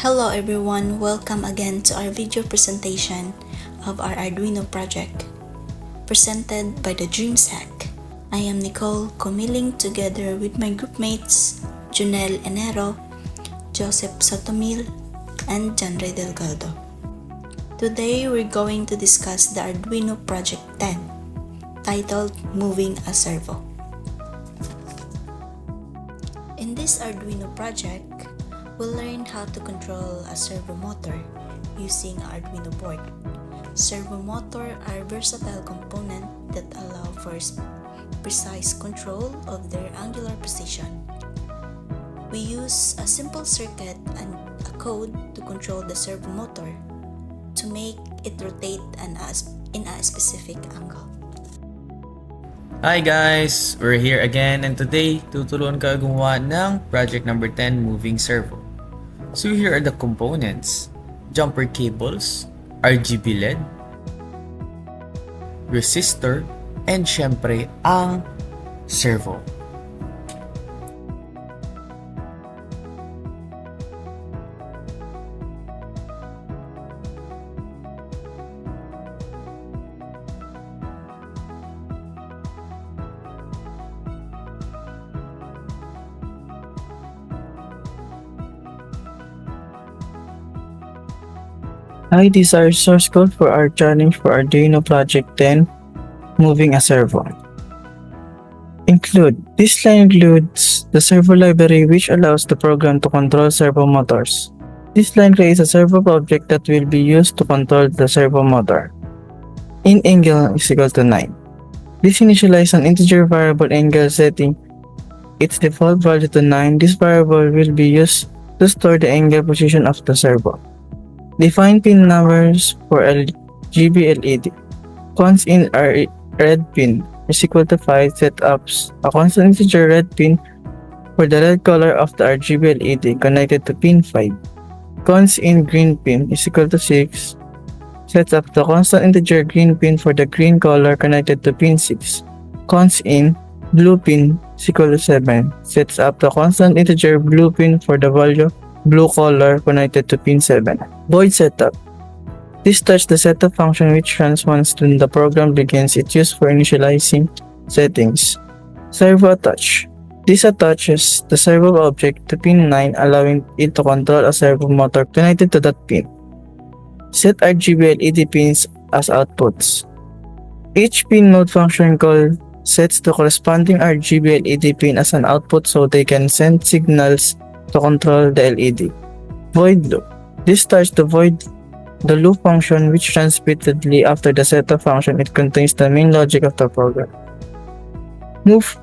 Hello everyone, welcome again to our video presentation of our Arduino project, presented by the DreamsHack. I am Nicole, COMELING together with my groupmates, JUNEL ENERO, Joseph SOTOMIL, and DELGADO. Today we're going to discuss the Arduino Project 10, titled Moving a Servo. In this Arduino project, we'll learn how to control a servo motor using an Arduino board. Servo motor are versatile components that allow for precise control of their angular position. We use a simple circuit and a code to control the servo motor to make it rotate in a specific angle. Hi guys! We're here again and today tuturuan ka gumawa ng project number 10, moving servo. So here are the components: jumper cables, RGB LED, resistor, and syempre ang servo. Hi, this is our source code for our challenge for Arduino Project 10, moving a servo. This line includes the servo library which allows the program to control servo motors. This line creates a servo object that will be used to control the servo motor. In angle is equal to 9. This initializes an integer variable angle setting its default value to 9. This variable will be used to store the angle position of the servo. Define pin numbers for RGB LED. Const in red pin is equal to 5. Set ups a constant integer red pin for the red color of the RGB LED connected to pin 5. Const in green pin is equal to 6. Sets up the constant integer green pin for the green color connected to pin 6. Const in blue pin is equal to 7. Sets up the constant integer blue pin for the value blue color connected to pin 7. Void setup. This touch the setup function which runs once the program begins. It's used for initializing settings. Servo attach. This attaches the servo object to pin 9, allowing it to control a servo motor connected to that pin. Set RGB LED pins as outputs. Each pin mode function call sets the corresponding RGB LED pin as an output so they can send signals to control the LED. Void loop. This starts the loop function which runs repeatedly after the setup function. It contains the main logic of the program. Move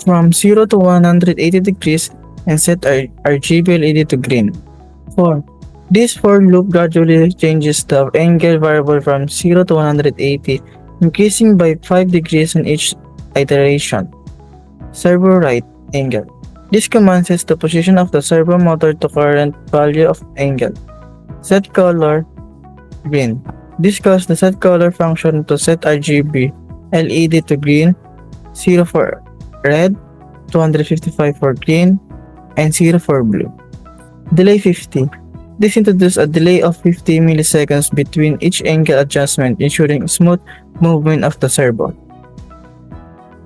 from 0 to 180 degrees and set RGB LED to green. 4. This for loop gradually changes the angle variable from 0 to 180, increasing by 5 degrees on each iteration. Servo right angle. This command sets the position of the servo motor to current value of angle. Set color green. This calls the set color function to set RGB LED to green, 0 for red, 255 for green, and 0 for blue. Delay 50. This introduces a delay of 50 milliseconds between each angle adjustment, ensuring smooth movement of the servo.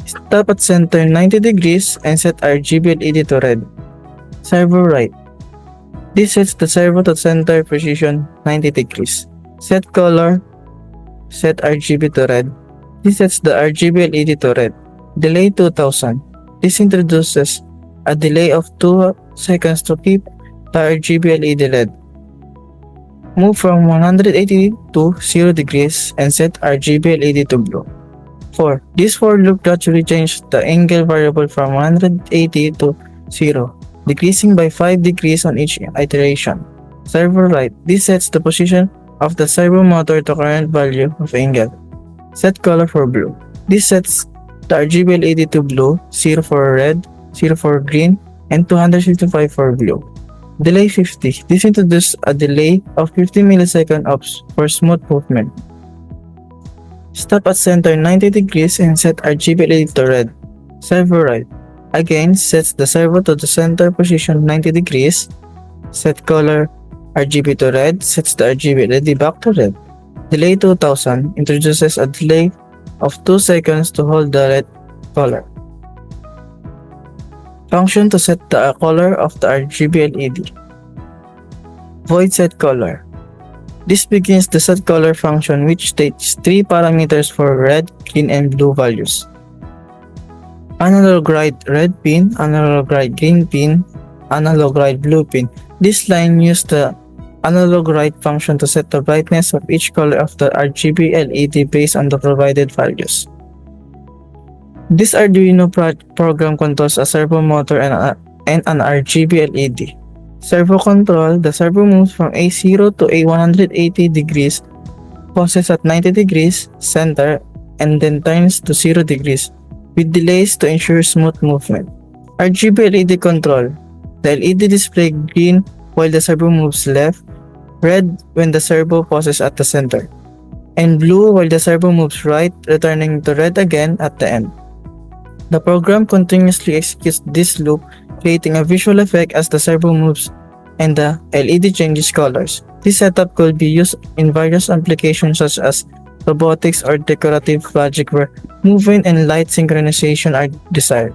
Stop at center 90 degrees and set RGB LED to red. Servo right. This sets the servo to center position 90 degrees. Set color. Set RGB to red. This sets the RGB LED to red. Delay 2000. This introduces a delay of 2 seconds to keep the RGB LED red. Move from 180 to 0 degrees and set RGB LED to blue. 4. This for loop gradually changes the angle variable from 180 to 0, decreasing by 5 degrees on each iteration. Servo right. This sets the position of the servo motor to current value of angle. Set color for blue. This sets the RGB LED to blue, 0 for red, 0 for green, and 255 for blue. Delay 50. This introduces a delay of 50 milliseconds for smooth movement. Stop at center 90 degrees and set RGB LED to red. Servo right. Again, sets the servo to the center position 90 degrees. Set color RGB to red sets the RGB LED back to red. Delay 2000 introduces a delay of 2 seconds to hold the red color. Function to set the color of the RGB LED. Void set color. This begins the set color function which states 3 parameters for red, green, and blue values. Analog write red pin, analog write green pin, analog write blue pin. This line uses the analog write function to set the brightness of each color of the RGB LED based on the provided values. This Arduino program controls a servo motor and an RGB LED. Servo control: the servo moves from A0 to A180 degrees, pauses at 90 degrees, center, and then turns to 0 degrees, with delays to ensure smooth movement. RGB LED control: the LED display green while the servo moves left, red when the servo pauses at the center, and blue while the servo moves right, returning to red again at the end. The program continuously executes this loop, creating a visual effect as the servo moves and the LED changes colors. This setup could be used in various applications such as robotics or decorative projects where movement and light synchronization are desired.